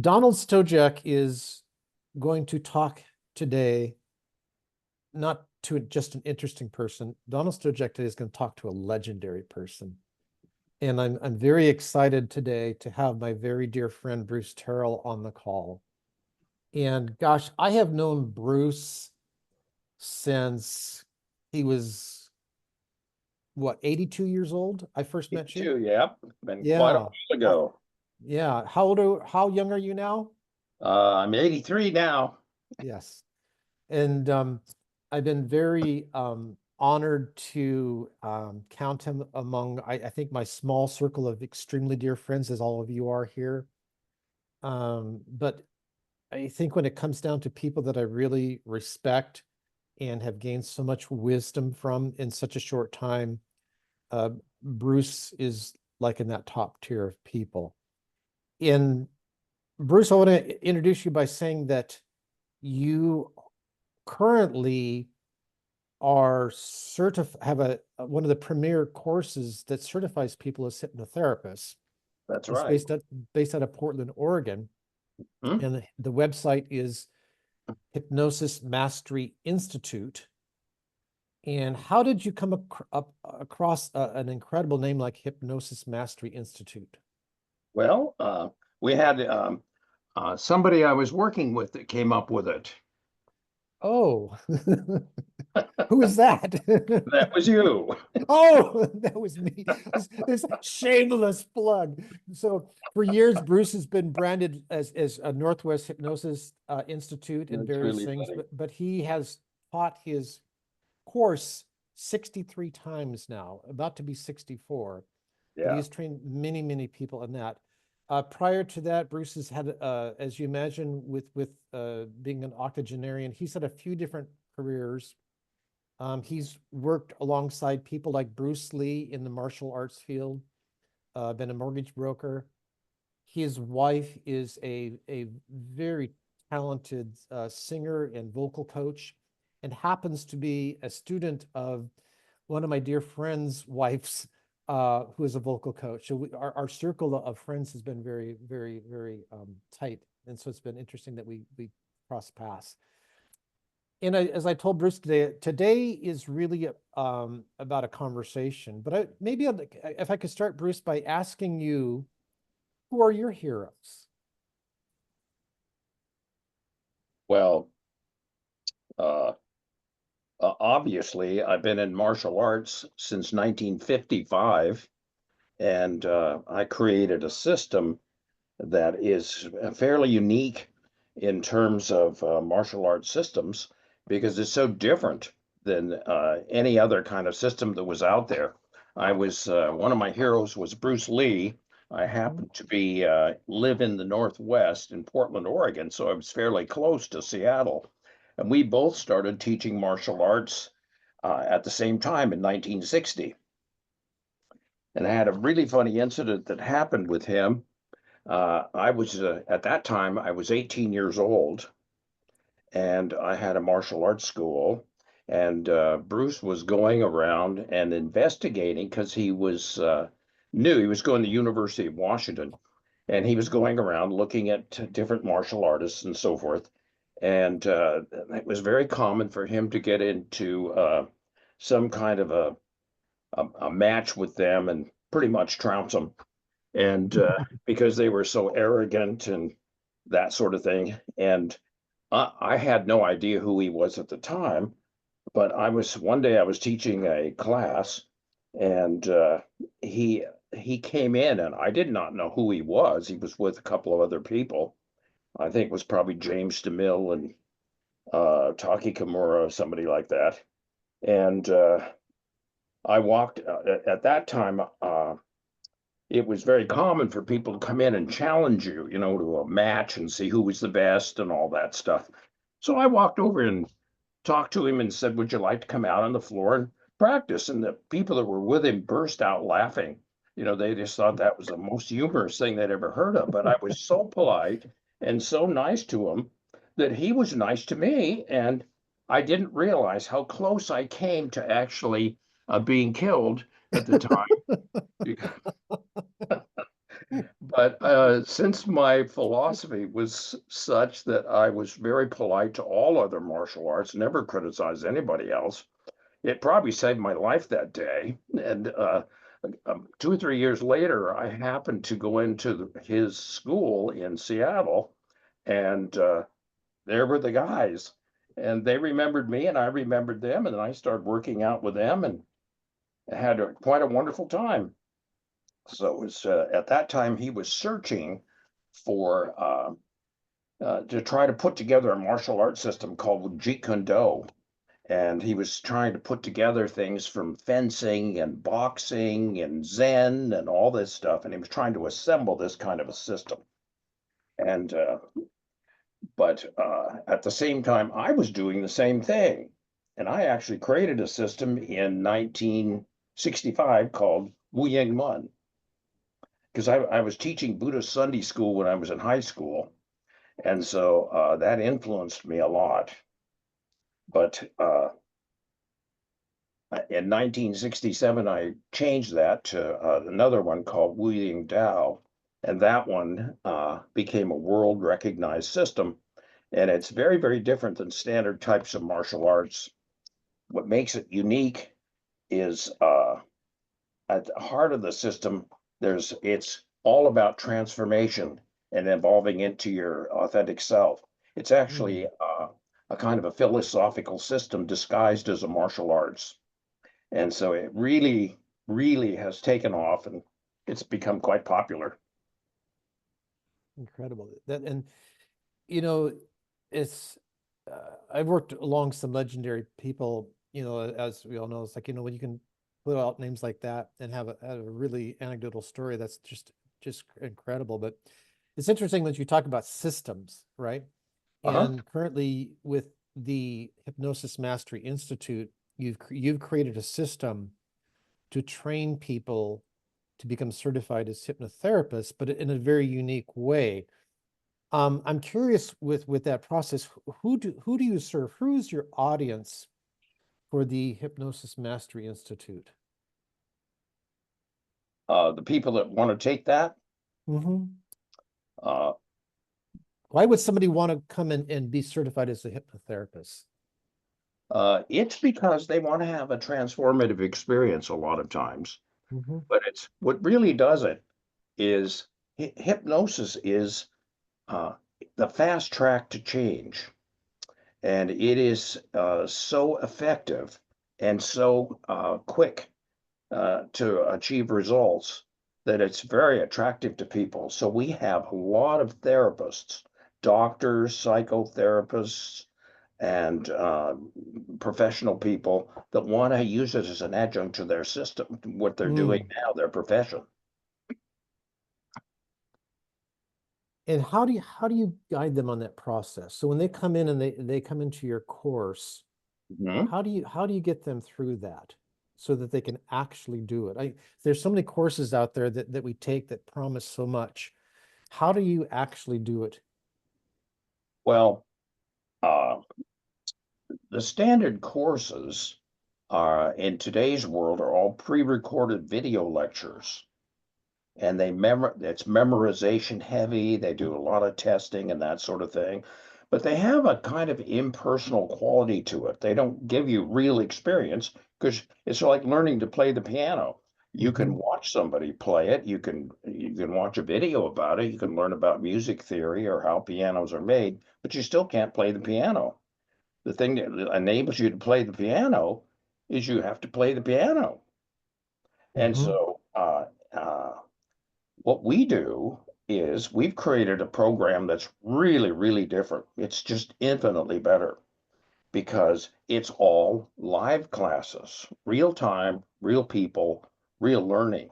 Donald Stojack is going to talk today, not to just an interesting person. Donald Stojack today is going to talk to a legendary person. And I'm very excited today to have my very dear friend Bruce Terrill on the call. And gosh, I have known Bruce since he was what, 82 years old? I first met you. 2, yeah, been quite a Yeah. while Uh, ago. yeah. How young are you now? I'm 83 now. Yes. And I've been very honored to count him among, I think, my small circle of extremely dear friends, as all of you are here. But I think when it comes down to people that I really respect and have gained so much wisdom from in such a short time, uh, Bruce is like in that top tier of people. In Bruce, I want to introduce you by saying that you currently are have one of the premier courses that certifies people as hypnotherapists. That's It's right. based out of Portland, Oregon, Hmm? and the website is Hypnosis Mastery Institute. And how did you come up across an incredible name like Hypnosis Mastery Institute? Well, we had somebody I was working with that came up with it. Oh, who is that? That was you. Oh, that was me. This shameless plug. So for years, Bruce has been branded as a Northwest Hypnosis Institute and That's various really things, funny. but he has taught his course 63 times now, about to be 64. But Yeah, he's trained many people in that. Prior to that, Bruce has had, as you imagine, with being an octogenarian, he's had a few different careers. He's worked alongside people like Bruce Lee in the martial arts field, been a mortgage broker. His wife is a very talented singer and vocal coach, and happens to be a student of one of my dear friends' wives, who is a vocal coach. So our circle of friends has been very tight, and so it's been interesting that we cross paths. And as I told Bruce today is really about a conversation. But if I could start, Bruce, by asking you, who are your heroes? well, uh, obviously, I've been in martial arts since 1955, and I created a system that is fairly unique in terms of martial arts systems because it's so different than any other kind of system that was out there. I was one of my heroes was Bruce Lee. I Mhm. happened to be live in the Northwest in Portland, Oregon, so I was fairly close to Seattle. And we both started teaching martial arts at the same time in 1960. And I had a really funny incident that happened with him. I was at that time I was 18 years old, and I had a martial arts school. And Bruce was going around and investigating because he was new. He was going to the University of Washington, and he was going around looking at different martial artists and so forth. And it was very common for him to get into some kind of a match with them and pretty much trounce them and because they were so arrogant and that sort of thing. And I had no idea who he was at the time, but I was one day I was teaching a class, and he he came in, and I did not know who he was. He was with a couple of other people. I think it was probably James DeMille and Taki Kimura, somebody like that. And I walked at that time. It was very common for people to come in and challenge you, to a match and see who was the best and all that stuff. So I walked over and talked to him and said, "Would you like to come out on the floor and practice?" And the people that were with him burst out laughing. They just thought that was the most humorous thing they'd ever heard of. But I was so polite and so nice to him that he was nice to me. And I didn't realize how close I came to actually being killed at the time. But But since my philosophy was such that I was very polite to all other martial arts, never criticized anybody else, it probably saved my life that day. And 2 or 3 years later, I happened to go into his school in Seattle, and there were the guys. And they remembered me, and I remembered them, and then I started working out with them and had quite a wonderful time. So it was at that time he was searching for to try to put together a martial arts system called Jeet Kune Do, and he was trying to put together things from fencing and boxing and Zen and all this stuff, and he was trying to assemble this kind of a system. And but at the same time, I was doing the same thing, and I actually created a system in 1965 called Wu Ying Mun, because I was teaching Buddhist Sunday school when I was in high school, and so that influenced me a lot. But in 1967, I changed that to another one called Wu Ying Dao, and that one became a world recognized system. And it's very, very different than standard types of martial arts. What makes it unique is at the heart of the system, it's all about transformation and evolving into your authentic self. It's actually a kind of a philosophical system disguised as a martial arts. And so it really, really has taken off, and it's become quite popular. Incredible. That, and you know, it's I've worked along some legendary people, as we all know. It's like, when you can put out names like that and have a really anecdotal story, that's just incredible. But it's interesting that you talk about systems, right? Uh-huh. And currently with the Hypnosis Mastery Institute, you've created a system to train people to become certified as hypnotherapists, but in a very unique way. I'm curious with that process, who do you serve? Who's your audience for the Hypnosis Mastery Institute? The people that want to take that, uh, Why would somebody want to come in and be certified as a hypnotherapist? it's because they want to have a transformative experience a lot of times. But it's what really does it is hypnosis is uh, the fast track to change. And it is so effective and so quick to achieve results that it's very attractive to people. So we have a lot of therapists, doctors, psychotherapists, and professional people that want to use it as an adjunct to their system, what they're doing now, their profession. And how do you guide them on that process? So when they come in and they come into your course, Mhm. how do you get them through that so that they can actually do it? There's so many courses out there that we take that promise so much. How do you actually do it? Well, uh, the standard courses are in today's world are all pre-recorded video lectures, and it's memorization heavy. They do a lot of testing and that sort of thing, but they have a kind of impersonal quality to it. They don't give you real experience because it's like learning to play the piano. You can watch somebody play it, you can watch a video about it, you can learn about music theory or how pianos are made, but you still can't play the piano. The thing that enables you to play the piano is you have to play the piano. And so what we do is we've created a program that's really, really different. It's just infinitely better because it's all live classes, real time, real people, real learning.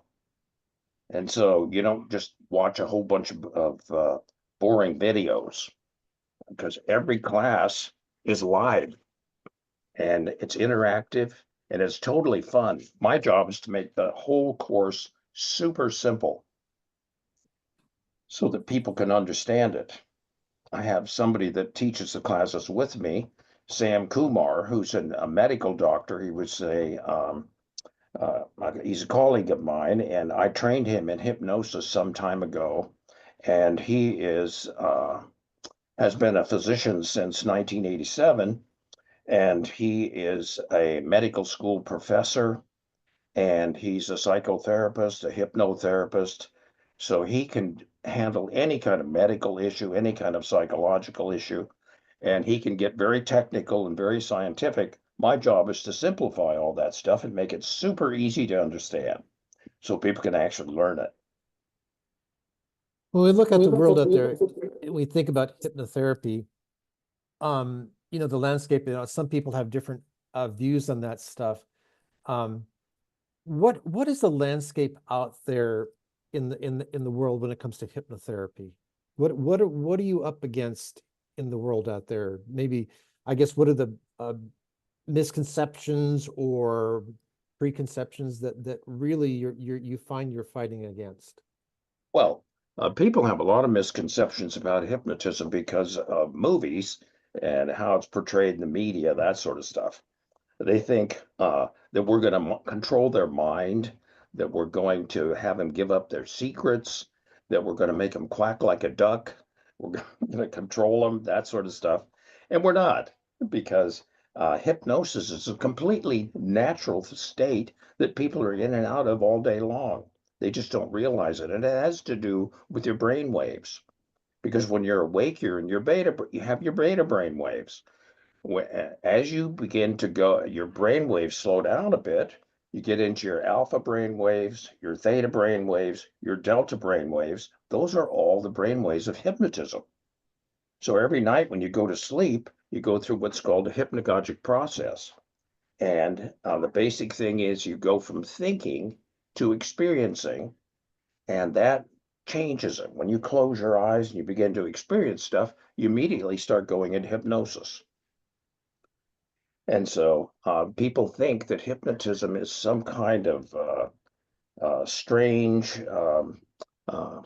And so you don't just watch a whole bunch of boring videos because every class is live and it's interactive and it's totally fun. My job is to make the whole course super simple so that people can understand it. I have somebody that teaches the classes with me, Sam Kumar, who's a medical doctor. He's a colleague of mine, and I trained him in hypnosis some time ago. and he has been a physician since 1987, and he is a medical school professor, and he's a psychotherapist, a hypnotherapist. So he can handle any kind of medical issue, any kind of psychological issue, and he can get very technical and very scientific. My job is to simplify all that stuff and make it super easy to understand so people can actually learn it. When we look at the world out there, we think about hypnotherapy. The landscape, some people have different views on that stuff. Um, what is the landscape out there in the world when it comes to hypnotherapy? What are you up against in the world out there? Maybe, I guess, what are the misconceptions or preconceptions that really you find you're fighting against? Well, people have a lot of misconceptions about hypnotism because of movies and how it's portrayed in the media, that sort of stuff. They think that we're going to control their mind, that we're going to have them give up their secrets, that we're going to make them quack like a duck, we're going to control them, that sort of stuff. And we're not, because hypnosis is a completely natural state that people are in and out of all day long. They just don't realize it. And it has to do with your brain waves. Because when you're awake, you're in your beta, you have your beta brain waves. As you begin to go, your brain waves slow down a bit. You get into your alpha brain waves, your theta brain waves, your delta brain waves. Those are all the brain waves of hypnotism. So every night when you go to sleep, you go through what's called a hypnagogic process. And the basic thing is you go from thinking to experiencing, and that changes it. When you close your eyes and you begin to experience stuff, you immediately start going into hypnosis. And so people think that hypnotism is some kind of strange,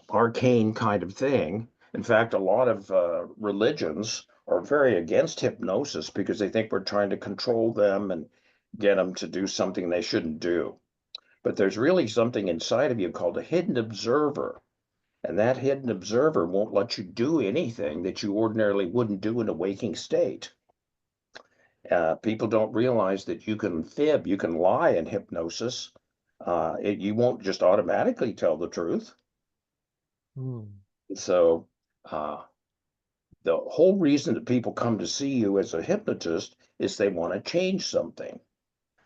arcane kind of thing. In fact, a lot of religions are very against hypnosis because they think we're trying to control them and get them to do something they shouldn't do. But there's really something inside of you called a hidden observer. And that hidden observer won't let you do anything that you ordinarily wouldn't do in a waking state. People don't realize that you can fib, you can lie in hypnosis. You won't just automatically tell the truth. Hmm. So, uh, the whole reason that people come to see you as a hypnotist is they want to change something.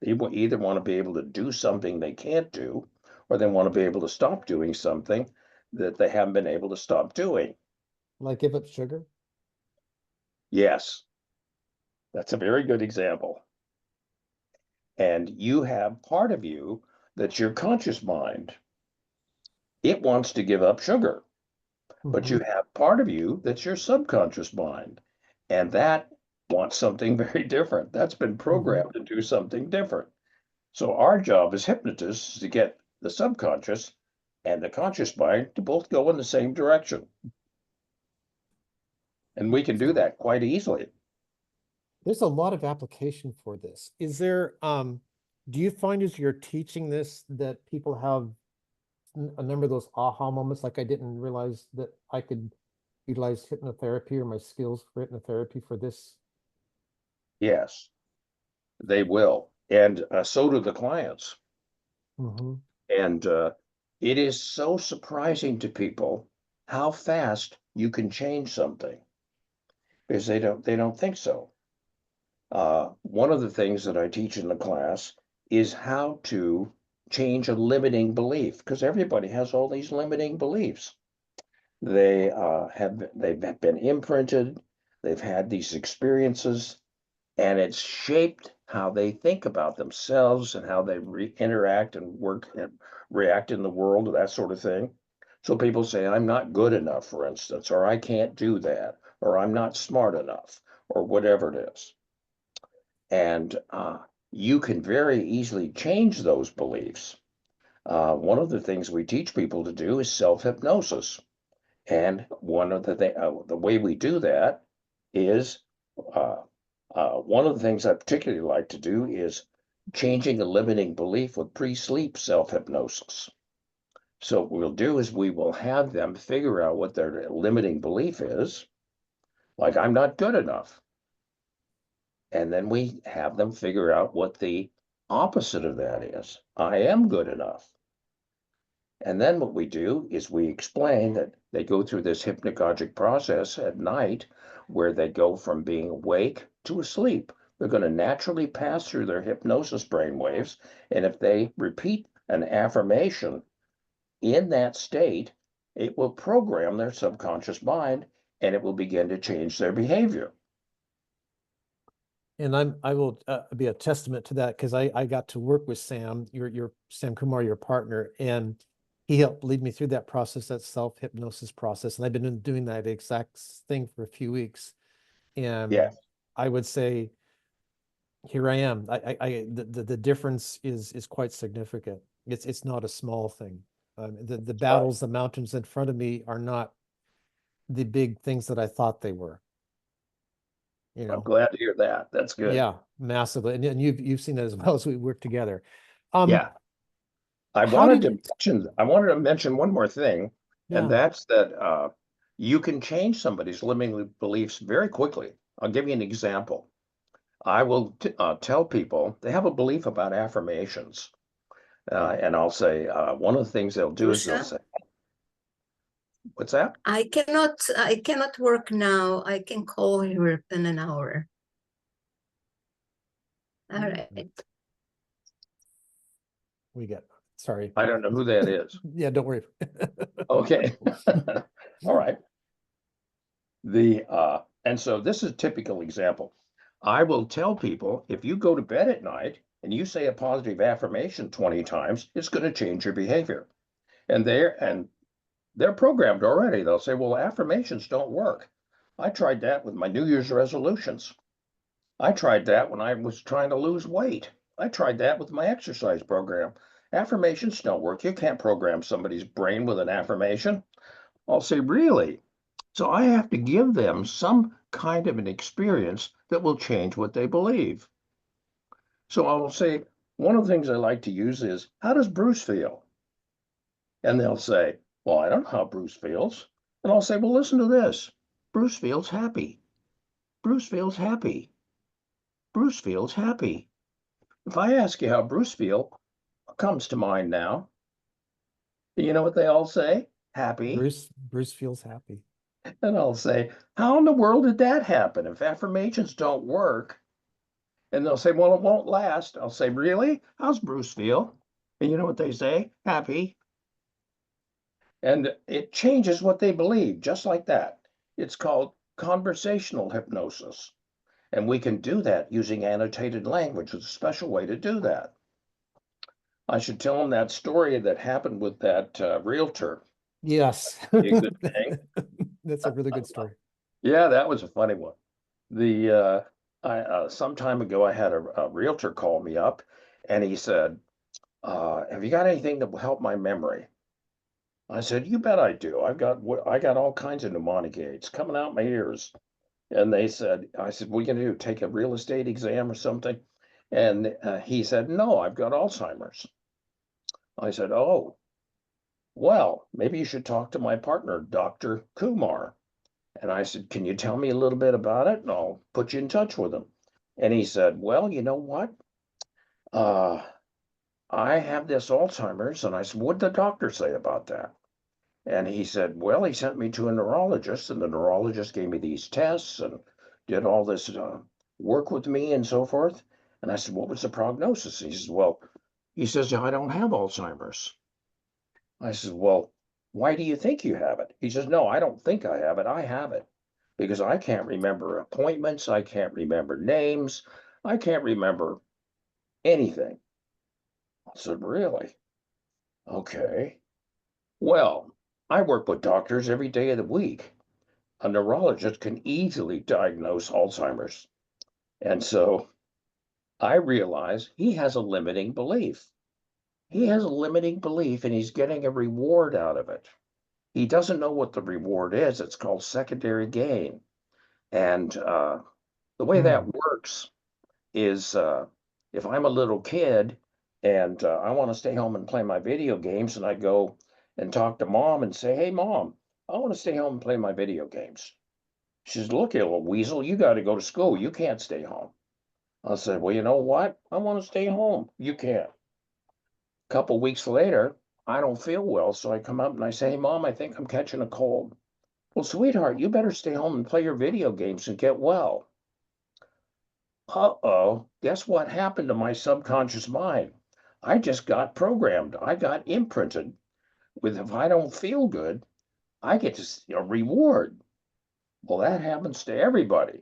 They either want to be able to do something they can't do, or they want to be able to stop doing something that they haven't been able to stop doing. Like give up sugar? Yes, that's a very good example. And you have part of you that's your conscious mind. It wants to give up sugar, but you Hmm. have part of you that's your subconscious mind. And that wants something very different. That's been Hmm. programmed to do something different. So our job as hypnotists is to get the subconscious and the conscious mind to both go in the same direction. And we can do Interesting. that quite easily. There's a lot of application for this. Do you find as you're teaching this that people have a number of those aha moments, like I didn't realize that I could utilize hypnotherapy or my skills for hypnotherapy for this? Yes, they will. And so do the clients. Hmm. And it is so surprising to people how fast you can change something because they don't think so. One of the things that I teach in the class is how to change a limiting belief because everybody has all these limiting beliefs. They've been imprinted, they've had these experiences, and it's shaped how they think about themselves and how they interact and work and react in the world, that sort of thing. So people say, I'm not good enough, for instance, or I can't do that, or I'm not smart enough, or whatever it is. And you can very easily change those beliefs. One of the things we teach people to do is self-hypnosis. And the way we do that is uh, one of the things I particularly like to do is changing a limiting belief with pre-sleep self-hypnosis. So what we'll do is we will have them figure out what their limiting belief is, like I'm not good enough. And then we have them figure out what the opposite of that is. I am good enough. And then what we do is we explain that they go through this hypnagogic process at night where they go from being awake to asleep. They're going to naturally pass through their hypnosis brainwaves. And if they repeat an affirmation in that state, it will program their subconscious mind and it will begin to change their behavior. And I will be a testament to that because I got to work with Sam, your Sam Kumar, your partner, and he helped lead me through that process, that self-hypnosis process. And I've been doing that exact thing for a few weeks. And Yeah, I would say, here I am. The difference is quite significant. It's not a small thing. The that's right. battles, the mountains in front of me are not the big things that I thought they were, you I'm know. glad to hear that. That's good. Yeah, massively. And you've seen it as well as we work together. Um, Yeah. I how wanted did to mention one more thing, and yeah, that's that you can change somebody's limiting beliefs very quickly. I'll give you an example. I will tell people they have a belief about affirmations, and I'll say one of the things they'll do is they'll Lucia, say, "What's that?" I cannot work now. I can call you in an hour. All right. we get sorry. I don't know who that is. Yeah, don't worry. Okay, all right. And so this is a typical example. I will tell people if you go to bed at night and you say a positive affirmation 20 times, it's going to change your behavior. And they're programmed already. They'll say, well, affirmations don't work. I tried that with my New Year's resolutions. I tried that when I was trying to lose weight. I tried that with my exercise program. Affirmations don't work. You can't program somebody's brain with an affirmation. I'll say, really? So I have to give them some kind of an experience that will change what they believe. So I will say, one of the things I like to use is, how does Bruce feel? And they'll say, well, I don't know how Bruce feels. And I'll say, well, listen to this. Bruce feels happy. Bruce feels happy. Bruce feels happy. If I ask you how Bruce feels, what comes to mind now? You know what they all say? Happy. Bruce feels happy. And I'll say, how in the world did that happen? If affirmations don't work, and they'll say, well, it won't last. I'll say, really? How's Bruce feel? And you know what they say? Happy. And it changes what they believe, just like that. It's called conversational hypnosis. And we can do that using annotated language. It's a special way to do that. I should tell them that story that happened with that realtor. Yes. Be a good thing. That's a really good story. Yeah, that was a funny one. The some time ago, I had a realtor call me up, and he said, "Have you got anything that will help my memory?" I said, "You bet I do. I got all kinds of mnemonic aids coming out my ears." And I said, "What are you gonna do? Take a real estate exam or something?" And he said, "No, I've got Alzheimer's." I said, "Oh, well, maybe you should talk to my partner, Dr. Kumar." And I said, "Can you tell me a little bit about it? And I'll put you in touch with him." And he said, "Well, you know what? Uh, I have this Alzheimer's." And I said, "What did the doctor say about that?" And he said, "Well, he sent me to a neurologist, and the neurologist gave me these tests and did all this work with me and so forth." And I said, "What was the prognosis?" And he says, "Well, he says, I don't have Alzheimer's." I said, "Well, why do you think you have it?" He says, "No, I don't think I have it. I have it because I can't remember appointments. I can't remember names. I can't remember anything." I said, "Really? Okay. Well, I work with doctors every day of the week. A neurologist can easily diagnose Alzheimer's." And so I realize he has a limiting belief. He has a limiting belief and he's getting a reward out of it. He doesn't know what the reward is. It's called secondary gain. And the way that Hmm. works is if I'm a little kid and I want to stay home and play my video games and I go and talk to mom and say, hey, mom, I want to stay home and play my video games. She says, look, you little weasel, you got to go to school. You can't stay home. I said, well, you know what? I want to stay home. You can't. A couple weeks later, I don't feel well. So I come up and I say, hey, mom, I think I'm catching a cold. Well, sweetheart, you better stay home and play your video games and get well. Uh-oh, guess what happened to my subconscious mind? I just got programmed. I got imprinted with if I don't feel good, I get a reward. Well, that happens to everybody.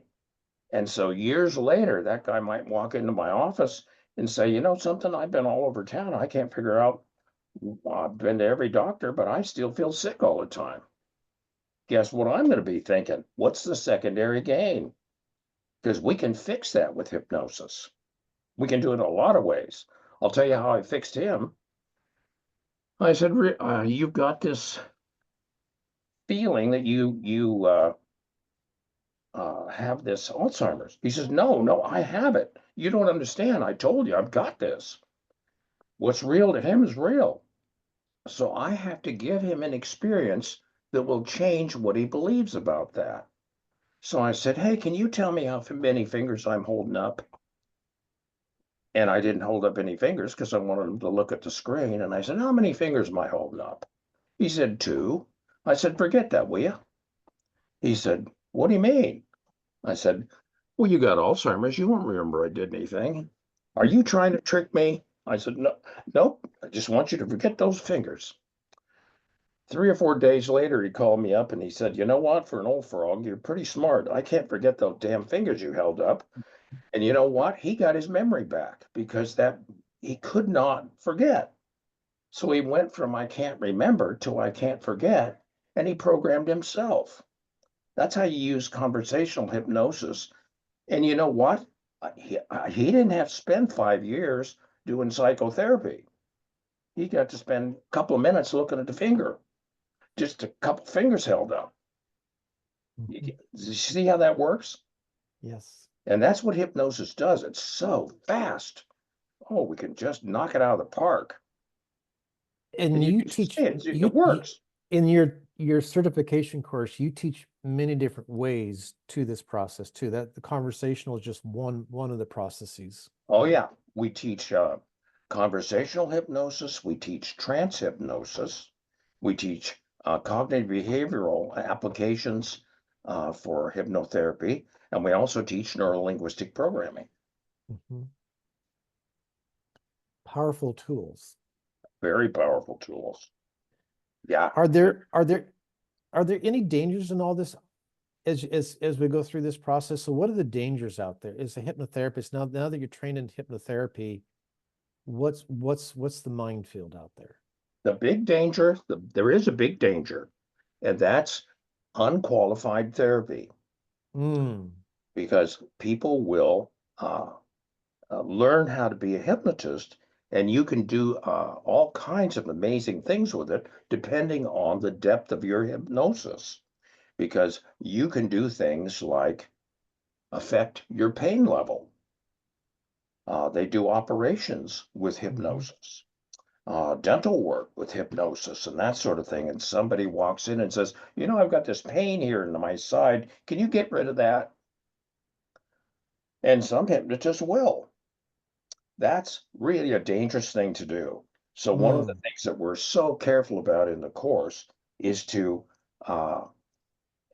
And so years later, that guy might walk into my office and say, you know something, I've been all over town. I can't figure out, I've been to every doctor, but I still feel sick all the time. Guess what I'm going to be thinking? What's the secondary gain? Because we can fix that with hypnosis. We can do it a lot of ways. I'll tell you how I fixed him. I said, you've got this feeling that you have this Alzheimer's. He says, no, I have it. You don't understand. I told you, I've got this. What's real to him is real. So I have to give him an experience that will change what he believes about that. So I said, hey, can you tell me how many fingers I'm holding up? And I didn't hold up any fingers because I wanted him to look at the screen. And I said, how many fingers am I holding up? He said, 2. I said, forget that, will you? He said, what do you mean? I said, well, you got Alzheimer's. You won't remember I did anything. Are you trying to trick me? I said, no, nope. I just want you to forget those fingers. 3 or 4 days later, he called me up and he said, you know what? For an old frog, you're pretty smart. I can't forget those damn fingers you held up. And you know what? He got his memory back because that he could not forget. So he went from I can't remember to I can't forget, and he programmed himself. That's how you use conversational hypnosis. And you know what? He didn't have to spend 5 years doing psychotherapy. He got to spend a couple of minutes looking at the finger, just a couple fingers held up. You see how that works? Yes. And that's what hypnosis does. It's so fast. Oh, we can just knock it out of the park. And And you you can teach see it works. in your certification course, you teach many different ways to this process too. That the conversational is just one of the processes. Oh, yeah. We teach conversational hypnosis. We teach trance hypnosis. We teach cognitive behavioral applications for hypnotherapy. And we also teach neuro-linguistic programming. Mhm. Powerful tools. Very powerful tools. Yeah. Are there any dangers in all this as we go through this process? So what are the dangers out there? As a hypnotherapist, now that you're trained in hypnotherapy, what's the minefield out there? The big danger, there is a big danger, and that's unqualified therapy. Mm. Because people will learn how to be a hypnotist, and you can do all kinds of amazing things with it depending on the depth of your hypnosis. Because you can do things like affect your pain level. They do operations with hypnosis, dental work with hypnosis, and that sort of thing. And somebody walks in and says, you know, I've got this pain here in my side. Can you get rid of that? And some hypnotists will. That's really a dangerous thing to do. So one of the things that we're so careful about in the course is to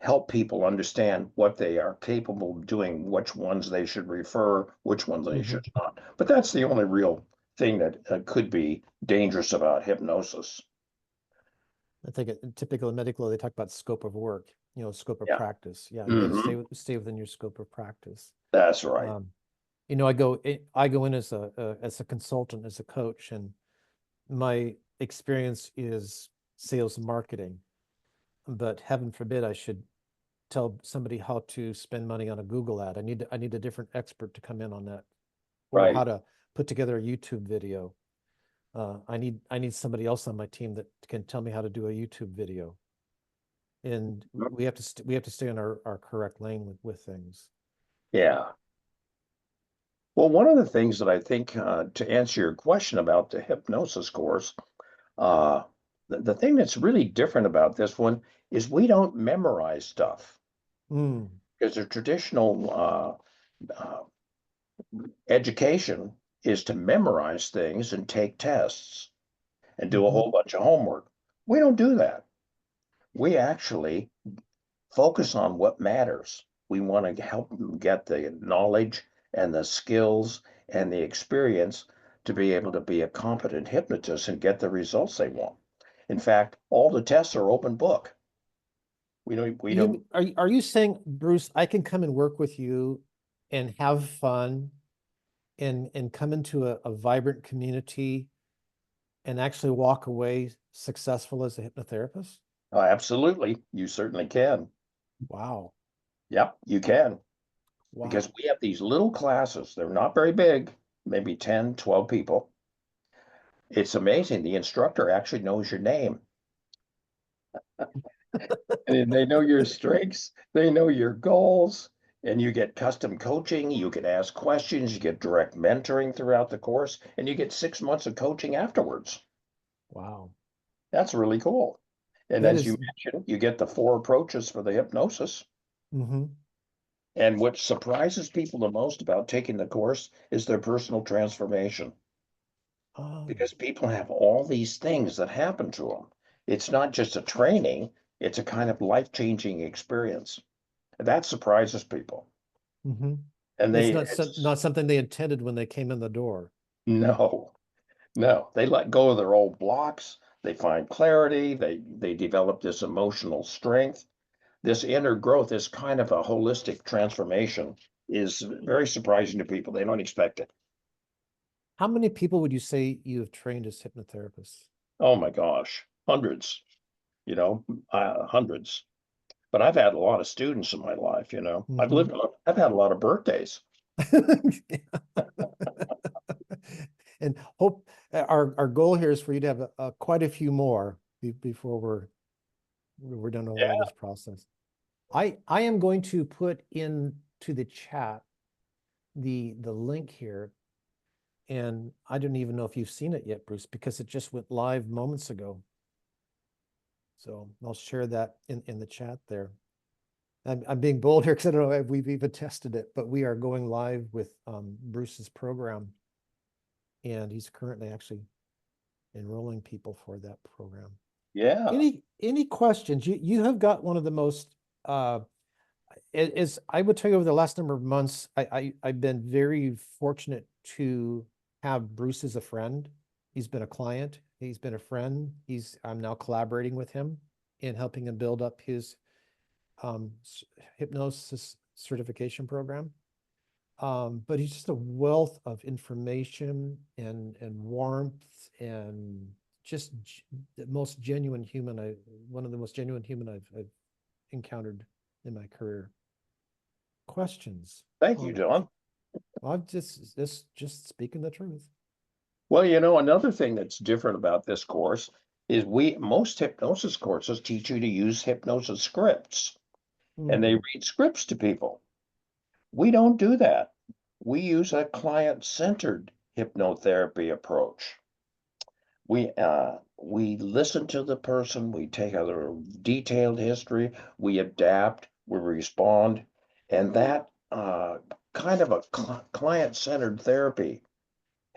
help people understand what they are capable of doing, which ones they should refer, which ones they should not. But that's the only real thing that could be dangerous about hypnosis. I think typical in medical, they talk about scope of work, scope of Yeah. practice. Yeah, you got Mhm. to stay within your scope of practice. That's right. I go in as a consultant, as a coach, and my experience is sales and marketing. But heaven forbid I should tell somebody how to spend money on a Google ad. I need a different expert to come in on that, or Right. how to put together a YouTube video. I need somebody else on my team that can tell me how to do a YouTube video. And we have to stay in our correct lane with things. Yeah. Well, one of the things that I think to answer your question about the hypnosis course, uh, the thing that's really different about this one is we don't memorize stuff Mm. because the traditional education is to memorize things and take tests and do a Mhm. whole bunch of homework. We don't do that. We actually focus on what matters. We want to help them get the knowledge and the skills and the experience to be able to be a competent hypnotist and get the results they want. In fact, all the tests are open book. We don't, Are you saying, Bruce, I can come and work with you and have fun and come into a vibrant community and actually walk away successful as a hypnotherapist? absolutely, you certainly can. Wow. Yep, you can. Because Wow. we have these little classes. They're not very big, maybe 10, 12 people. It's amazing. The instructor actually knows your name. And they know your strengths, they know your goals, and you get custom coaching. You can ask questions, you get direct mentoring throughout the course, and you get 6 months of coaching afterwards. Wow. That's really cool. And That as is, you mentioned, you get the 4 approaches for the hypnosis. mhm. And what surprises people the most about taking the course is their personal transformation. Oh, Because people have all these things that happen to them. It's not just a training, it's a kind of life-changing experience. That surprises people. mhm. And It's it's not something they intended when they came in the door. no, no, they let go of their old blocks. They find clarity. They develop this emotional strength. This inner growth, this kind of a holistic transformation is very surprising to people. They don't expect it. How many people would you say you have trained as hypnotherapists? Oh my gosh, hundreds, hundreds. But I've had a lot of students in my life. Mhm. I've had a lot of birthdays. And hope our goal here is for you to have quite a few more before we're done with all Yeah, this process. I am going to put into the chat the link here, and I don't even know if you've seen it yet, Bruce, because it just went live moments ago. So I'll share that in the chat there. I'm being bold here because I don't know if we've even tested it, but we are going live with Bruce's program, and he's currently actually enrolling people for that program. yeah. Any questions? You have got one of the most as I would tell you over the last number of months, I've been very fortunate to have Bruce as a friend. He's been a client, he's been a friend. I'm now collaborating with him in helping him build up his hypnosis certification program. But he's just a wealth of information and warmth and just the most genuine human one of the most genuine human I've encountered in my career. Questions, Thank you, comments? John. I'm just speaking the truth. Well, another thing that's different about this course is most hypnosis courses teach you to use hypnosis scripts and they read scripts to people. We don't do that. We use a client-centered hypnotherapy approach. We listen to the person, we take a detailed history, we adapt, we respond, and that kind of a client-centered therapy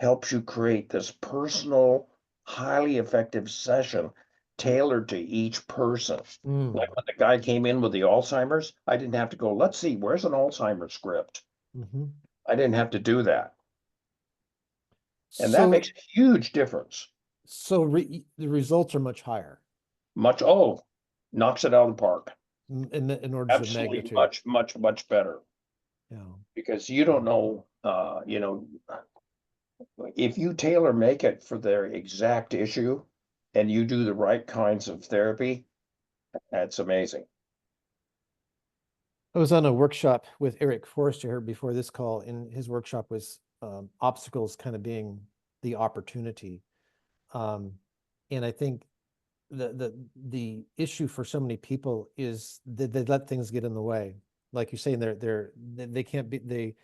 helps you create this personal, highly effective session tailored to each person. Mm. Like when the guy came in with the Alzheimer's, I didn't have to go, let's see, where's an Alzheimer's script? Mm-hmm. I didn't have to do that. And that So makes a huge difference. the results are much higher Knocks it out of the park. in orders of Absolutely magnitude. much, much, much better. Yeah. Because you don't know, if you tailor make it for their exact issue and you do the right kinds of therapy, that's amazing. I was on a workshop with Eric Forrester before this call, and his workshop was obstacles kind of being the opportunity. Um, and I think the issue for so many people is that they let things get in the way. Like you're saying, they can't be, they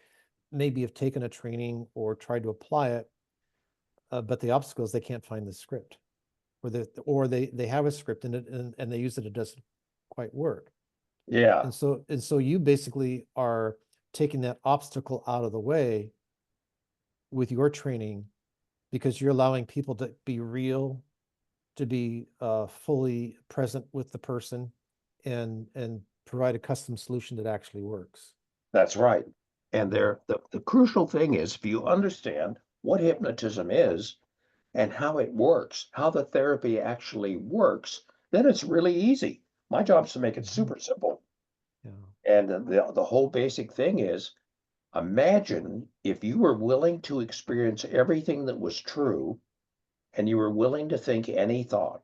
maybe have taken a training or tried to apply it, but the obstacle is they can't find the script. or they have a script and and they use it, it doesn't quite work. Yeah, And so you basically are taking that obstacle out of the way with your training, because you're allowing people to be real, to be fully present with the person, and provide a custom solution that actually works. that's right. And the crucial thing is, if you understand what hypnotism is and how it works, how the therapy actually works, then it's really easy. My job is to make it super simple. Yeah. And the whole basic thing is, imagine if you were willing to experience everything that was true and you were willing to think any thought,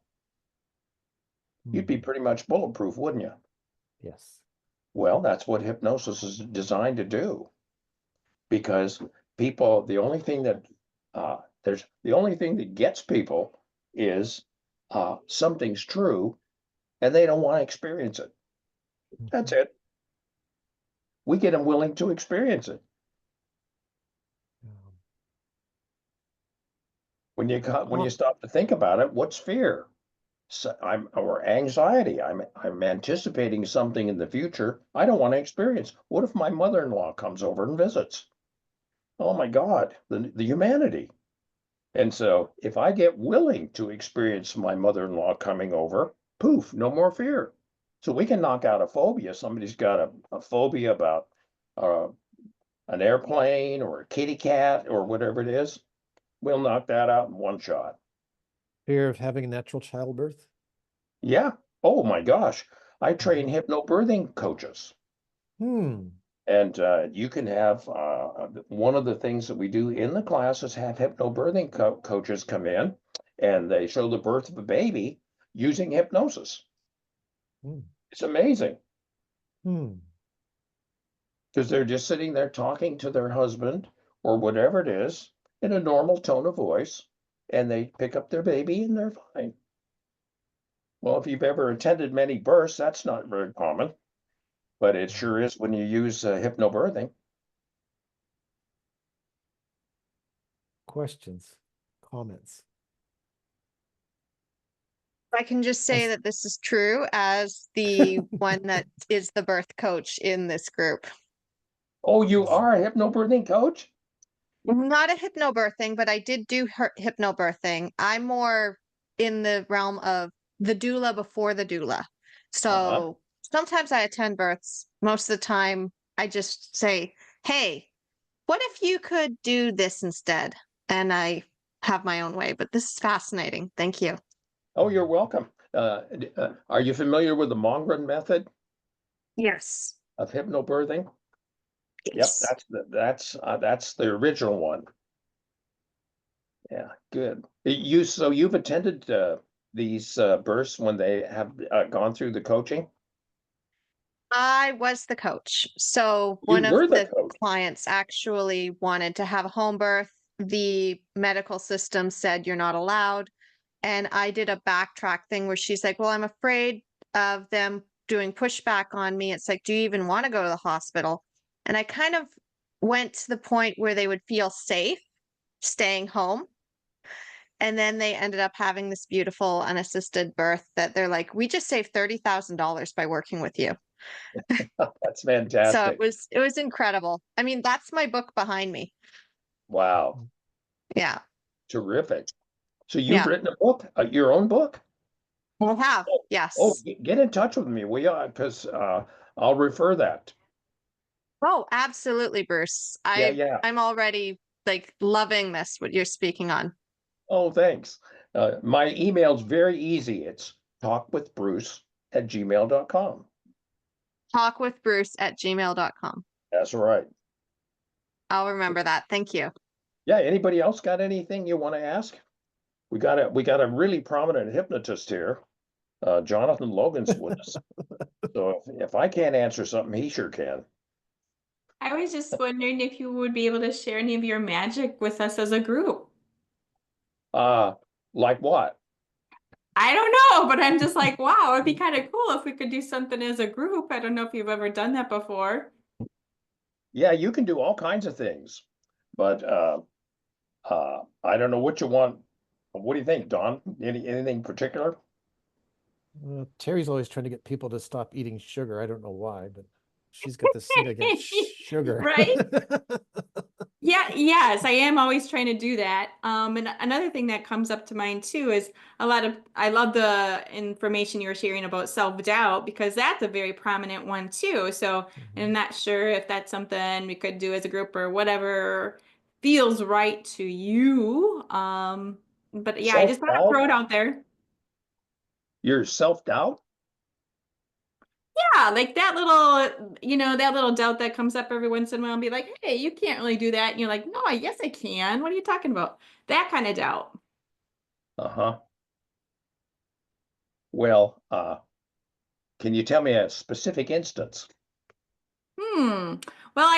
you'd be pretty much bulletproof, wouldn't you? Yes. Well, that's what hypnosis is designed to do, because people, the only thing that gets people is something's true and they don't want to experience it. That's it. We get them willing to experience it. When you stop to think about it, what's fear? So or anxiety. I'm anticipating something in the future I don't want to experience. What if my mother-in-law comes over and visits? Oh my God, the humanity. And so if I get willing to experience my mother-in-law coming over, poof, no more fear. So we can knock out a phobia. Somebody's got a phobia about an airplane or a kitty cat or whatever it is. We'll knock that out in one shot. Fear of having a natural childbirth. Yeah. Oh my gosh. I train hypnobirthing coaches. And you can have one of the things that we do in the class is have hypnobirthing coaches come in, and they show the birth of a baby using hypnosis. It's amazing. Because they're just sitting there talking to their husband or whatever it is in a normal tone of voice, and they pick up their baby and they're fine. Well, if you've ever attended many births, that's not very common, but it sure is when you use hypnobirthing. Questions, comments? I can just say that this is true as the one that is the birth coach in this group. Oh, you are a hypnobirthing coach? Not a hypnobirthing, but I did do hypnobirthing. I'm more in the realm of the doula before the doula. So sometimes I attend births. Most of the time, I just say, hey, what if you could do this instead? And I have my own way, but this is fascinating. Thank you. Oh, you're welcome. Are you familiar with the Mongren method Yes. of hypnobirthing? Yes. Yep, that's the original one. Yeah, good. So you've attended these births when they have gone through the coaching? I was the coach. So You one of were the the coach. clients actually wanted to have a home birth. The medical system said you're not allowed. And I did a backtrack thing where she's like, well, I'm afraid of them doing pushback on me. It's like, do you even want to go to the hospital? And I kind of went to the point where they would feel safe staying home. And then they ended up having this beautiful unassisted birth that they're like, we just saved $30,000 by working with you. That's So fantastic. it was incredible. I mean, that's my book behind me. Wow, Yeah. terrific. So you've Yeah. written a book, your own book? I have. Oh, Yes. get in touch with me, will you? Because I'll refer that. Oh, absolutely, Bruce. Yeah. I'm already like loving this, what you're speaking on. Oh, thanks. My email's very easy. It's talkwithbruce@gmail.com. Talkwithbruce@gmail.com. That's right. I'll remember that. Thank you. Yeah, anybody else got anything you want to ask? We got a really prominent hypnotist here. Jonathan Logan's with us. So if I can't answer something, he sure can. I was just wondering if you would be able to share any of your magic with us as a group. Like what? I don't know, but I'm just like, wow, it'd be kind of cool if we could do something as a group. I don't know if you've ever done that before. Yeah, you can do all kinds of things, but I don't know what you want What do you think, Don? Anything particular? Terry's always trying to get people to stop eating sugar. I don't know why, but she's got this thing against sugar. Right? Yeah, yes, I am always trying to do that. And another thing that comes up to mind too is I love the information you're sharing about self-doubt because that's a very prominent one too. So I'm not sure if that's something we could do as a group or whatever feels right to you. But yeah, I just thought I'd Self-doubt? throw it out there. Your self-doubt? Yeah, like that little, that little doubt that comes up every once in a while and be like, hey, you can't really do that. And you're like, no, yes, I can. What are you talking about? That kind of doubt. Uh-huh. Well, can you tell me a specific instance? Well,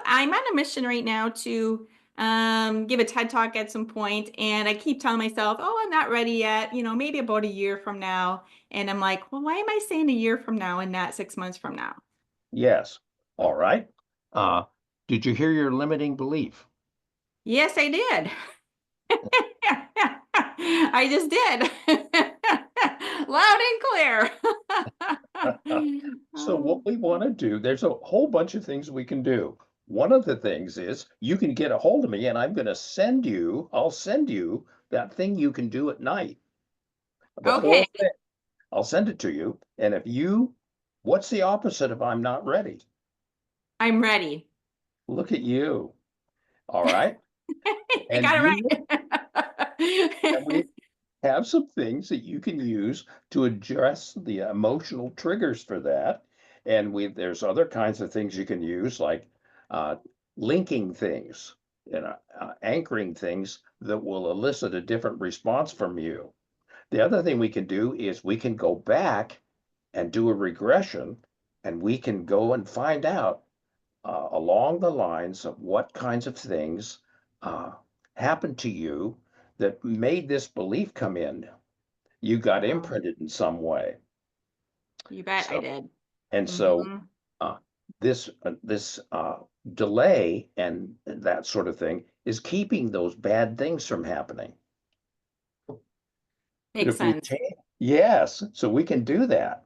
I'm on a mission right now to give a TED talk at some point, and I keep telling myself, oh, I'm not ready yet, maybe about a year from now. And I'm like, well, why am I saying a year from now and not 6 months from now? Yes. All right. Uh, did you hear your limiting belief? Yes, I did. I just did. Loud and clear. So what we want to do, there's a whole bunch of things we can do. One of the things is you can get a hold of me and I'll send you that thing you can do at night. The Okay, whole thing. I'll send it to you. And what's the opposite of I'm not ready? I'm ready. Look at you. All right. I And got you it and right. we have some things that you can use to address the emotional triggers for that. And there's other kinds of things you can use, like uh, linking things, anchoring things that will elicit a different response from you. The other thing we can do is we can go back and do a regression, and we can go and find out along the lines of what kinds of things uh, happened to you that made this belief come in. You got Oh, imprinted in some way. you bet I So, did. and so Hmm. uh, this delay and that sort of thing is keeping those bad things from happening. But Makes if we sense. change, yes, so we can do that.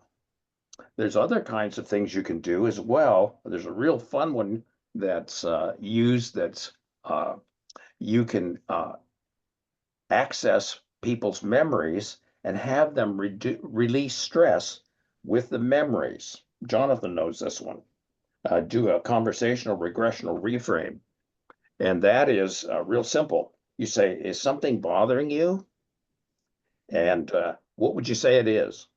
There's other kinds of things you can do as well. There's a real fun one that's used that's you can access people's memories and have them release stress with the memories. Jonathan knows this one. Do a conversational regressional reframe. And that is real simple. You say, is something bothering you? And what would you say it is?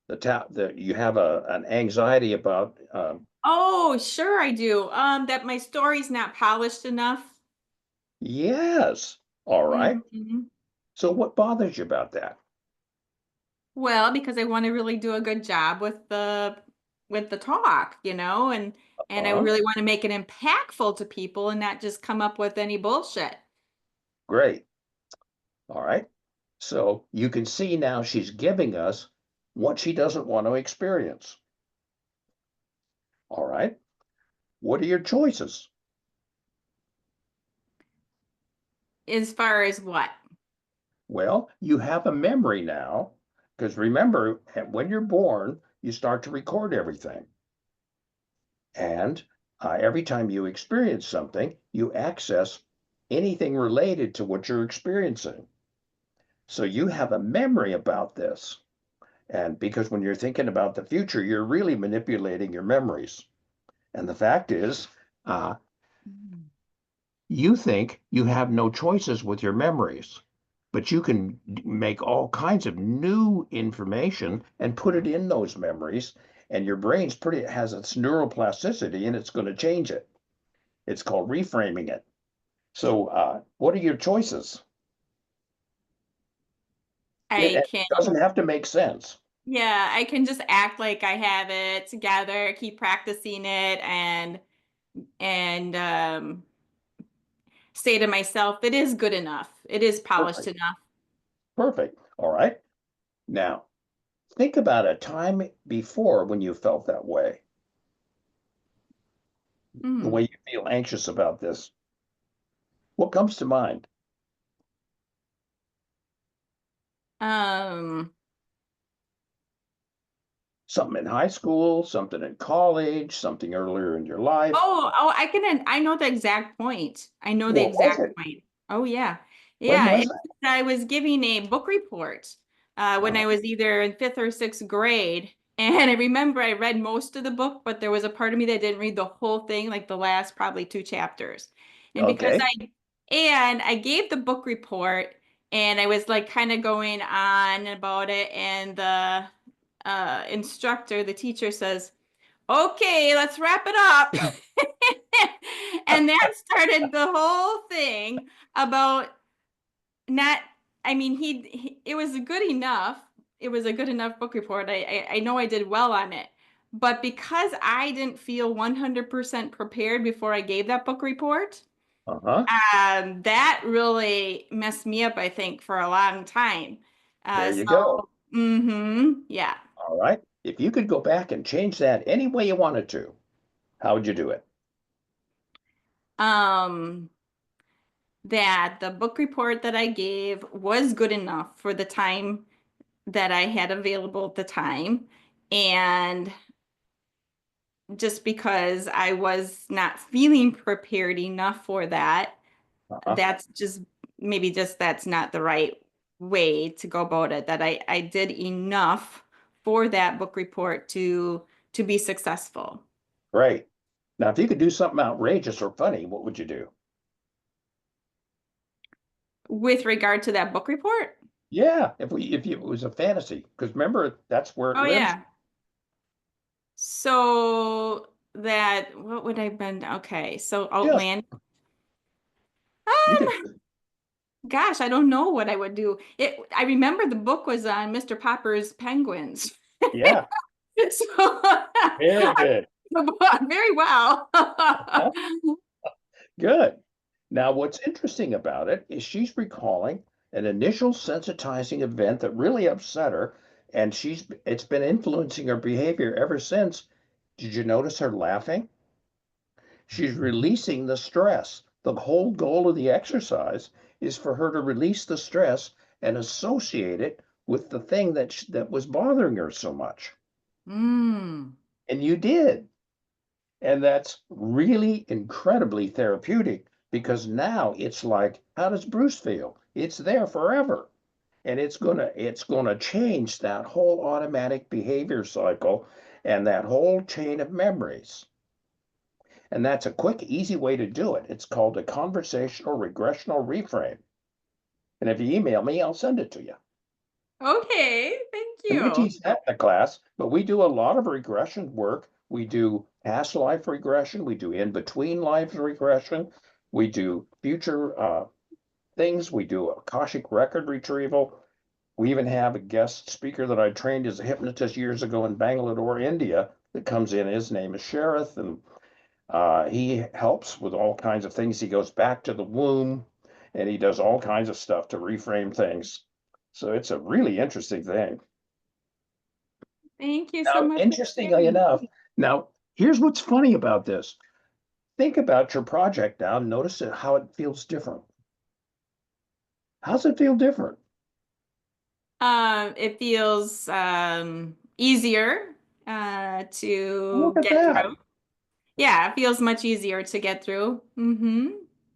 You have an anxiety about. Oh, sure I do. That my story's not polished enough. Yes. All right. Hmm. So what bothers you about that? Well, because I want to really do a good job with the talk, and I Uh, really want to make it impactful to people and not just come up with any bullshit. great. All right. So you can see now she's giving us what she doesn't want to experience. All right. What are your choices? As far as what? Well, you have a memory now, because remember, when you're born, you start to record everything. And every time you experience something, you access anything related to what you're experiencing. So you have a memory about this. And because when you're thinking about the future, you're really manipulating your memories. And the fact is, uh, you think you have no choices with your memories, but you can make all kinds of new information and put it in those memories. And your brain's has its neuroplasticity and it's going to change it. It's called reframing it. So, what are your choices? I It can, doesn't have to make sense. yeah, I can just act like I have it together, keep practicing it and say to myself, it is good enough. It is polished Perfect. enough. Perfect. All right. Now, think about a time before when you felt that way, the Hmm. way you feel anxious about this. What comes to mind? Um, Something in high school, something in college, something earlier in your life? I know the exact point. I know the What was exact it? point. Oh, yeah. When Yeah, was it? I was giving a book report when I was either in 5th or 6th grade. And I remember I read most of the book, but there was a part of me that didn't read the whole thing, like the last probably 2 chapters. And because Okay. I gave the book report and I was like kind of going on about it, and the instructor, the teacher says, "Okay, let's wrap it up." And that started the whole thing about not, I mean, it was good enough. It was a good enough book report. I know I did well on it. But because I didn't feel 100% prepared before I gave that book report, Uh-huh. that really messed me up, I think, for a long time. There you go. Yeah. All right. If you could go back and change that any way you wanted to, how would you do it? Um, that the book report that I gave was good enough for the time that I had available at the time. And just because I was not feeling prepared enough for that, Uh-huh. that's just maybe just that's not the right way to go about it. That I did enough for that book report to be successful. Great. Now, if you could do something outrageous or funny, what would you do? With regard to that book report? Yeah, if it was a fantasy, because remember that's where it Oh lives. yeah. So that what would I been? Okay, so Just Outland. you could. Gosh, I don't know what I would do. I remember the book was on Mr. Popper's penguins. Yeah, So very good. very well. Huh? Good. Now, what's interesting about it is she's recalling an initial sensitizing event that really upset her, and it's been influencing her behavior ever since. Did you notice her laughing? She's releasing the stress. The whole goal of the exercise is for her to release the stress and associate it with the thing that was bothering her so much. Mm. And you did. And that's really incredibly therapeutic because now it's like, how does Bruce feel? It's there forever. And it's gonna change that whole automatic behavior cycle and that whole chain of memories. And that's a quick, easy way to do it. It's called a conversational regressional reframe. And if you email me, I'll send it to you. Okay, thank And we you. teach that in the class, but we do a lot of regression work. We do past life regression. We do in between life regression. We do future things. We do Akashic record retrieval. We even have a guest speaker that I trained as a hypnotist years ago in Bangalore, India, that comes in. His name is Sheriff, and he helps with all kinds of things. He goes back to the womb and he does all kinds of stuff to reframe things. So it's a really interesting thing. Thank you so Now, much for interestingly sharing. enough, now here's what's funny about this. Think about your project now. Notice how it feels different. How's it feel different? It feels easier Look to at get that. through. Yeah, it feels much easier to get through.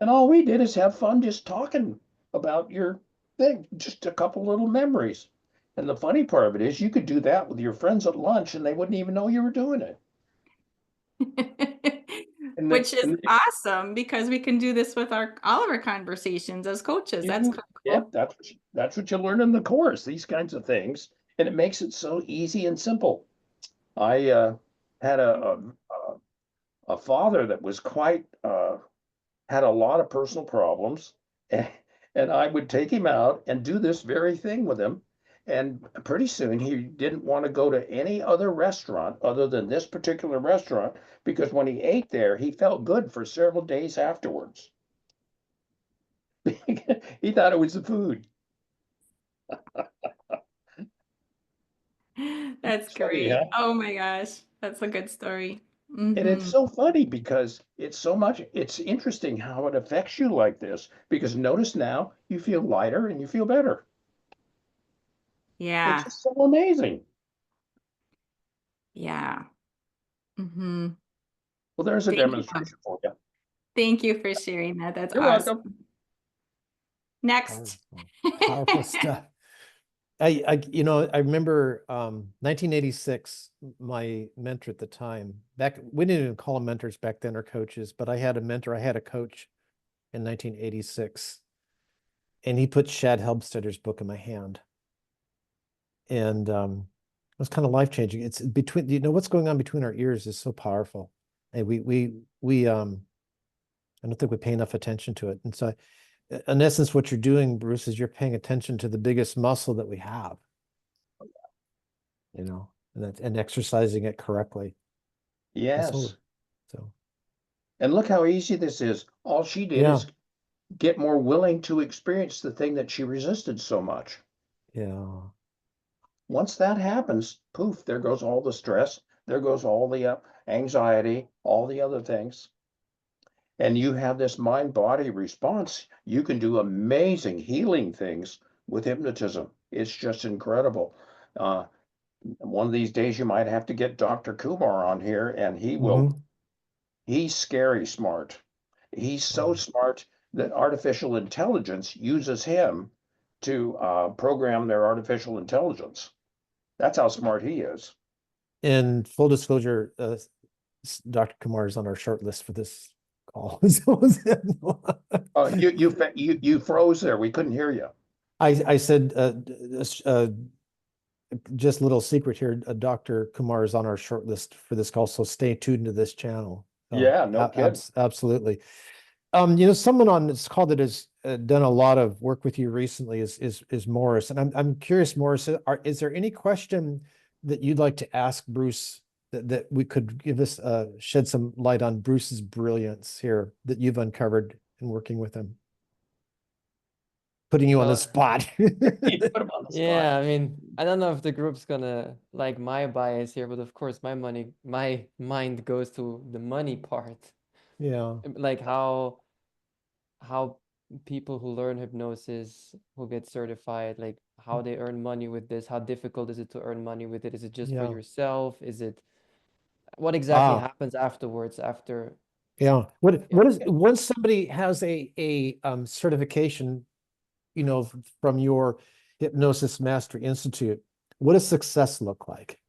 And all we did is have fun just talking about your thing, just a couple little memories. And the funny part of it is you could do that with your friends at lunch and they wouldn't even know you were doing it. And Which is awesome because we can do this with all of our conversations as coaches. That's Yep, cool. that's what you learn in the course, these kinds of things. And it makes it so easy and simple. I had a father that was quite had a lot of personal problems, and, and I would take him out and do this very thing with him. And pretty soon he didn't want to go to any other restaurant other than this particular restaurant because when he ate there, he felt good for several days afterwards. He thought it was the food. That's Funny, great. huh? Oh my gosh, that's a good story. And it's so funny because it's interesting how it affects you like this. Because notice now you feel lighter and you feel better. Yeah. It's just so amazing. Yeah. Mm-hmm. Well, there's a Thank you. demonstration for you. Thank you for sharing that. That's You're awesome. welcome. Next. Powerful stuff. I remember 1986, my mentor at the time, we didn't even call them mentors back then or coaches, but I had a coach in 1986, and he put Shad Helmstedter's book in my hand. And it was kind of life-changing. It's between, what's going on between our ears is so powerful. And I don't think we pay enough attention to it. And so in essence, what you're doing, Bruce, is you're paying attention to the biggest muscle that we have. And exercising it correctly. Yes. So And look how easy this is. All she did yeah, is get more willing to experience the thing that she resisted so much. yeah. Once that happens, poof, there goes all the stress, there goes all the anxiety, all the other things. And you have this mind-body response. You can do amazing healing things with hypnotism. It's just incredible. One of these days you might have to get Dr. Kumar on here, and he's scary smart. He's so smart that artificial intelligence uses him to program their artificial intelligence. That's how smart he is. And full disclosure, Dr. Kumar is on our short list for this call. You froze there. We couldn't hear you. I said, just a little secret here, Dr. Kumar is on our short list for this call, so stay tuned to this channel. Yeah, no kidding. Absolutely. Someone on this call that has done a lot of work with you recently is Morris, and I'm curious, Morris, is there any question that you'd like to ask Bruce that we could give us shed some light on Bruce's brilliance here that you've uncovered in working with him? Putting you on the spot. You put him on the spot. Yeah, I mean, I don't know if the group's gonna like my bias here, but of course my mind goes to the money part. Yeah. Like how people who learn hypnosis, who get certified, like how they earn money with this, how difficult is it to earn money with it? Is it just for Yeah. yourself? What exactly Ah. happens afterwards after? Yeah. What is once somebody has a certification, from your Hypnosis Mastery Institute, what does success look like?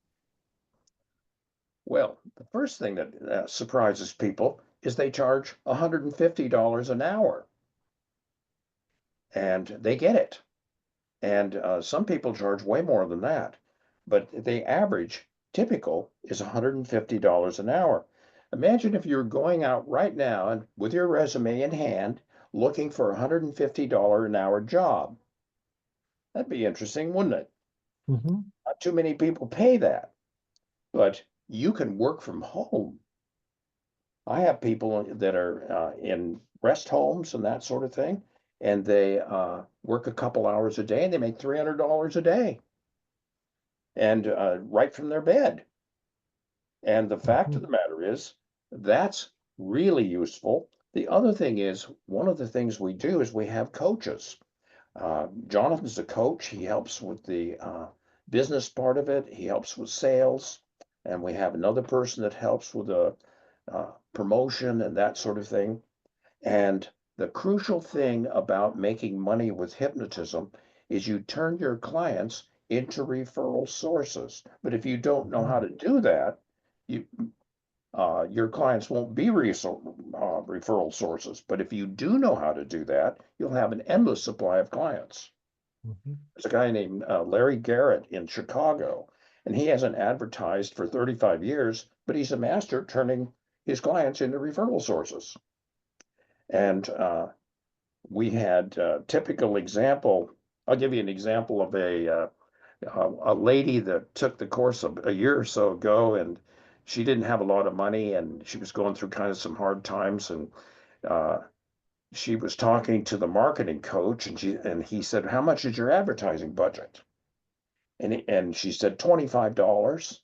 Well, the first thing that surprises people is they charge $150 an hour, and they get it. And some people charge way more than that, but the average typical is $150 an hour. Imagine if you're going out right now and with your resume in hand looking for a $150 an hour job. That'd be interesting, wouldn't it? Mm-hmm. Not too many people pay that, but you can work from home. I have people that are in rest homes and that sort of thing, and they work a couple hours a day and they make $300 a day, and right from their bed. And the fact of the matter is, that's really useful. The other thing is, one of the things we do is we have coaches. Jonathan's a coach. He helps with the business part of it. He helps with sales. And we have another person that helps with the promotion and that sort of thing. And the crucial thing about making money with hypnotism is you turn your clients into referral sources. But if you don't know how to do that, your clients won't be referral sources. But if you do know how to do that, you'll have an endless supply of clients. Mm-hmm. There's a guy named Larry Garrett in Chicago, and he hasn't advertised for 35 years, but he's a master at turning his clients into referral sources. And we had a typical example. I'll give you an example of a lady that took the course a year or so ago, and she didn't have a lot of money, and she was going through kind of some hard times, and she was talking to the marketing coach, and he said, "How much is your advertising budget?" And she said $25.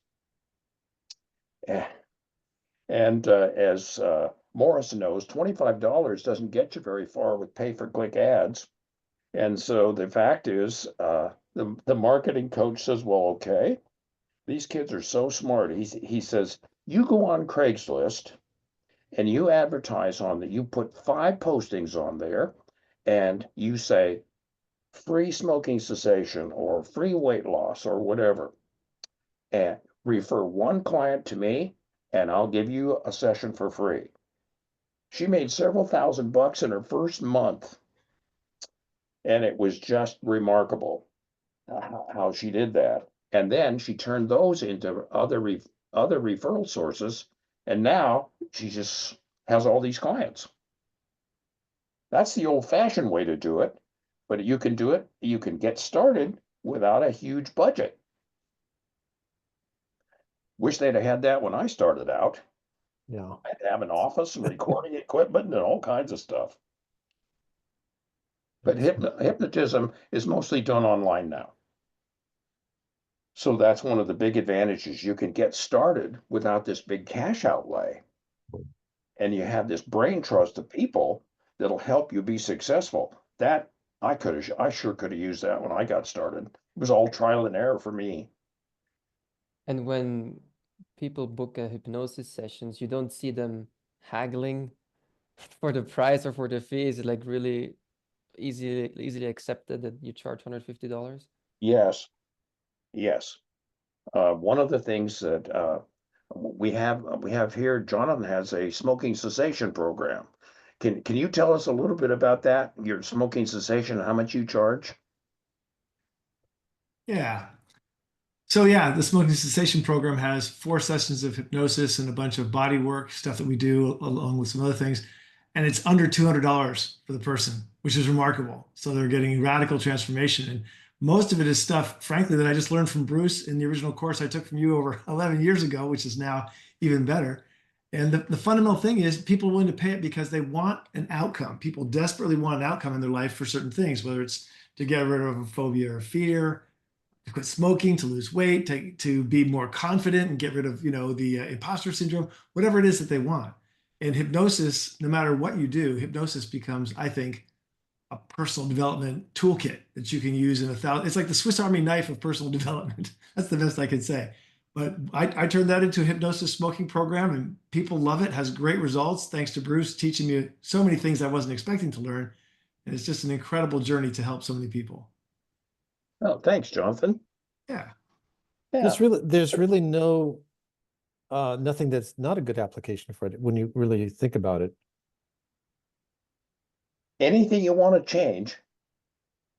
And as Morris knows, $25 doesn't get you very far with pay-per-click ads. And so the fact is, the marketing coach says, well, okay, these kids are so smart. He says, you go on Craigslist and you advertise on that. You put 5 postings on there and you say free smoking cessation or free weight loss or whatever, and refer 1 client to me and I'll give you a session for free. She made several $1,000s in her first month, and it was just remarkable how she did that. And then she turned those into other referral sources, and now she just has all these clients. That's the old-fashioned way to do it, but you can do it. You can get started without a huge budget. Wish they'd have had that when I started out. Yeah. I had to have an office and recording equipment and all kinds of stuff. But hypnotism is mostly done online now. So that's one of the big advantages. You can get started without this big cash outlay. And you have this brain trust of people that'll help you be successful. That I sure could have used that when I got started. It was all trial and error for me. And when people book a hypnosis sessions, you don't see them haggling for the price or for the fee. Is it like really easily accepted that you charge $150? Yes, yes. One of the things that we have here, Jonathan has a smoking cessation program. Can you tell us a little bit about that? Your smoking cessation, how much you charge? Yeah. So yeah, the smoking cessation program has 4 sessions of hypnosis and a bunch of body work stuff that we do along with some other things. And it's under $200 for the person, which is remarkable. So they're getting radical transformation. And most of it is stuff, frankly, that I just learned from Bruce in the original course I took from you over 11 years ago, which is now even better. And the fundamental thing is people are willing to pay it because they want an outcome. People desperately want an outcome in their life for certain things, whether it's to get rid of a phobia or fear, to quit smoking, to lose weight, to be more confident and get rid of, the imposter syndrome, whatever it is that they want. And hypnosis, no matter what you do, hypnosis becomes, I think, a personal development toolkit that you can use in 1,000. It's like the Swiss Army knife of personal development. That's the best I can say. But I turned that into a hypnosis smoking program, and people love it. Has great results thanks to Bruce teaching me so many things I wasn't expecting to learn. And it's just an incredible journey to help so many people. Oh, thanks, Jonathan. Yeah. Yeah. There's really no nothing that's not a good application for it when you really think about it. Anything you want to change,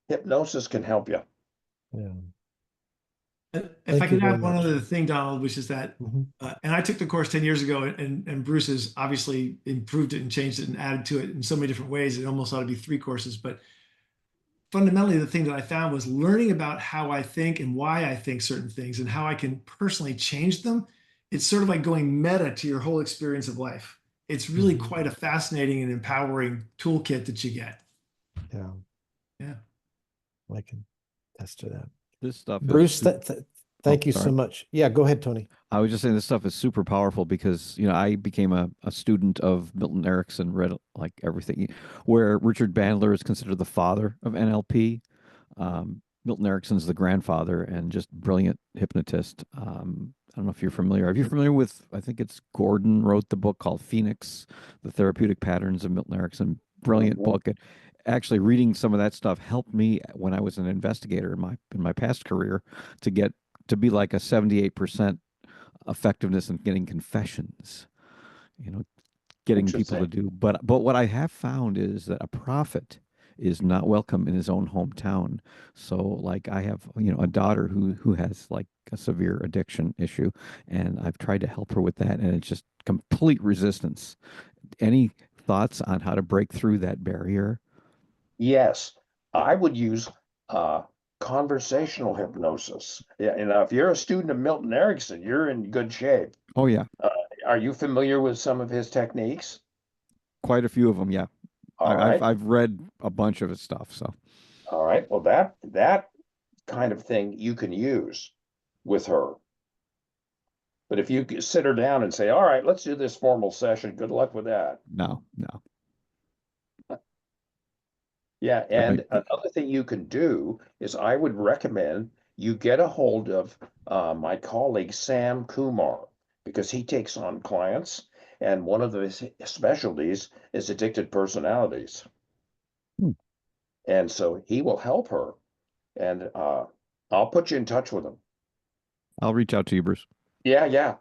hypnosis can help you. Yeah. If I Thank you could very add one much. other thing, Donald, which is that, Mhm. and I took the course 10 years ago, and Bruce has obviously improved it and changed it and added to it in so many different ways. It almost ought to be 3 courses. But fundamentally, the thing that I found was learning about how I think and why I think certain things and how I can personally change them. It's sort of like going meta to your whole experience of life. It's really Mhm. quite a fascinating and empowering toolkit that you get. Yeah. Yeah. I can attest to that. This stuff is Bruce, sup- thank you so sorry. much. Yeah, go ahead, Tony. I was just saying this stuff is super powerful because, I became a student of Milton Erickson, read like everything, where Richard Bandler is considered the father of NLP. Milton Erickson's the grandfather and just brilliant hypnotist. I don't know if you're familiar. Are you familiar with, I think it's Gordon wrote the book called Phoenix, The Therapeutic Patterns of Milton Erickson. Brilliant book. And actually reading some of that stuff helped me when I was an investigator in my past career to be like a 78% effectiveness in getting confessions, getting people to do. But what I have found is that a prophet is not welcome in his own hometown. So like I have, a daughter who has like a severe addiction issue, and I've tried to help her with that, and it's just complete resistance. Any thoughts on how to break through that barrier? Yes, I would use conversational hypnosis. Yeah, and if you're a student of Milton Erickson, you're in good shape. Oh yeah, Are you familiar with some of his techniques? quite a few of them. Yeah, All right. I've read a bunch of his stuff. So All right. Well, that kind of thing you can use with her. But if you sit her down and say, all right, let's do this formal session, good luck with that. no. Yeah, and Right. another thing you can do is I would recommend you get a hold of my colleague Sam Kumar because he takes on clients, and one of his specialties is addicted personalities. Hmm. And so he will help her, and I'll put you in touch with him. I'll reach out to you, Bruce. Yeah.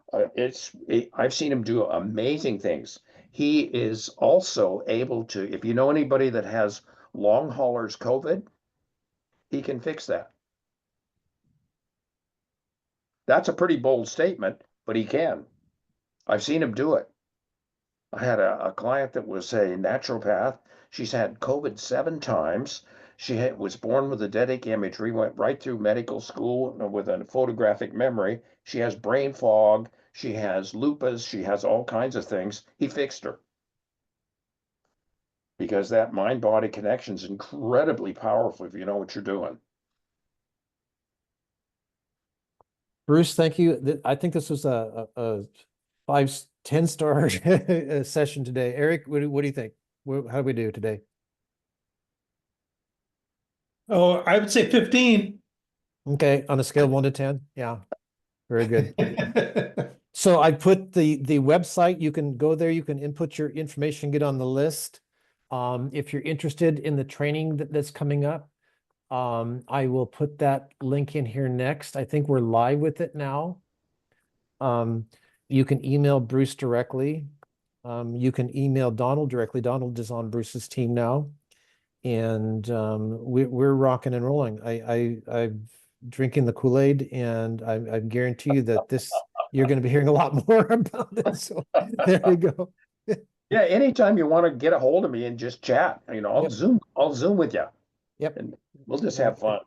I've seen him do amazing things. He is also able to, if you know anybody that has long haulers COVID, he can fix that. That's a pretty bold statement, but he can. I've seen him do it. I had a client that was a naturopath. She's had COVID 7 times. Was born with eidetic imagery, went right through medical school with a photographic memory. She has brain fog. She has lupus. She has all kinds of things. He fixed her because that mind-body connection is incredibly powerful if you know what you're doing. Bruce, thank you. I think this was a 10-star session today. Eric, what do you think? How do we do today? Oh, I would say 15. Okay, on a scale of 1 to 10. Yeah, very good. So I put the website. You can go there. You can input your information, get on the list. If you're interested in the training that's coming up, I will put that link in here next. I think we're live with it now. You can email Bruce directly. You can email Donald directly. Donald is on Bruce's team now, and we're rocking and rolling. I'm drinking the Kool-Aid, and I guarantee you that you're going to be hearing a lot more about it. So there you go. Yeah, anytime you want to get a hold of me and just chat, I'll Yep. Zoom with you. Yep. And we'll just have fun.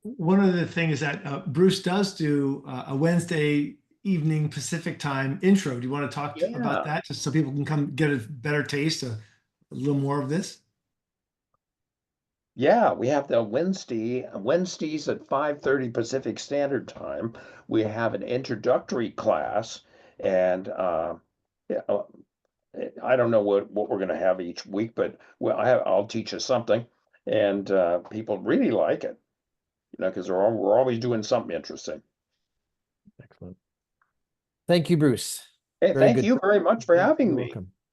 One of the things that Bruce does do a Wednesday evening Pacific time intro. Do you want to talk about that just so people can come get a better taste, a little more of this? Yeah, we have the Wednesdays at 5:30 Pacific Standard Time. We have an introductory class, and yeah, I don't know what we're going to have each week, but I'll teach you something, and people really like it, because we're always doing something interesting. Excellent. Thank you, Bruce. Hey, Very thank good. you very much for having You're me. welcome.